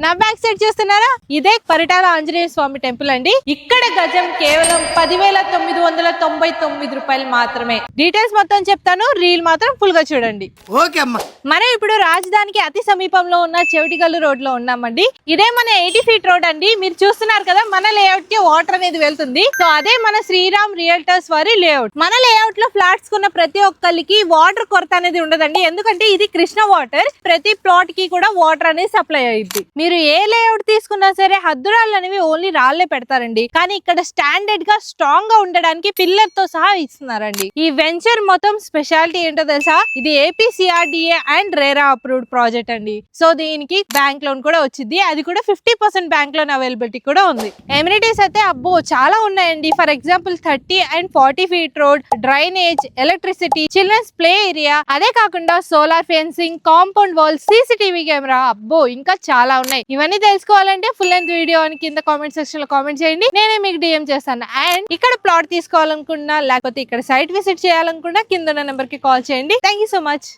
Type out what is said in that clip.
నా back side చూస్తున్నారా, ఇదే పరిటాల ఆంజనేయ స్వామి టెంపుల్ అండి. ఇక్కడ గజం కేవలం 10,999 రూపాయలు మాత్రమే. డీటెయిల్స్ మొత్తం చెప్తాను, రీల్ మాత్రం ఫుల్ గా చూడండి. మనం ఇప్పుడు రాజధానికి అతి సమీపంలో ఉన్న చెవిటిగల్లు రోడ్ లో ఉన్నామండి. ఇదే మన 80 ఫీట్ రోడ్ అండి. మీరు చూస్తున్నారు కదా, మన లేఅవుట్ కి వాటర్ అనేది వెళ్తుంది. సో అదే మన శ్రీరామ్ రియల్టర్స్ వారి లేఅవుట్. మన లేఅవుట్ లో ఫ్లాట్స్ కున్న ప్రతి ఒక్కరికి వాటర్ కొరత అనేది ఉండదండి. ఎందుకంటే ఇది కృష్ణ వాటర్. ప్రతి ప్లాట్ కి కూడా వాటర్ అనేది సప్లై అయ్యింది. మీరు ఏ లేఅవుట్ తీసుకున్నా సరే హద్దురాళ్ళు అనేవి ఓన్లీ రాళ్లే పెడతారండి. కానీ ఇక్కడ స్టాండర్డ్ గా స్ట్రాంగ్ గా ఉండడానికి పిల్లర్ తో సహా ఇస్తున్నారండి. ఈ వెంచర్ మొత్తం స్పెషాలిటీ ఏంటో తెలుసా, ఇది APCRDA and RERA approved project అండి. సో దీనికి బ్యాంక్ లోన్ కూడా వచ్చింది. అది కూడా 50% బ్యాంక్ లోన్ అవైలబిలిటీ కూడా ఉంది. ఎమ్యూనిటీస్ అయితే అబ్బో చాలా ఉన్నాయండి. For example 30 and 40 feet road, drainage, electricity, children's play area, అదే కాకుండా solar fencing, compound wall, CCTV camera, అబ్బో ఇంకా చాలా ఉన్నాయి. ఇవన్నీ తెలుసుకోవాలంటే ఫుల్ లెంత్ వీడియో అని కింద కామెంట్ సెక్షన్ లో కామెంట్ చేయండి, నేనే మీకు డిఎం చేస్తాను. అండ్ ఇక్కడ ప్లాట్ తీసుకోవాలనుకున్నా లేకపోతే ఇక్కడ సైట్ విజిట్ చేయాలనుకున్నా కింద ఉన్న నెంబర్ కి కాల్ చేయండి. Thank you so much.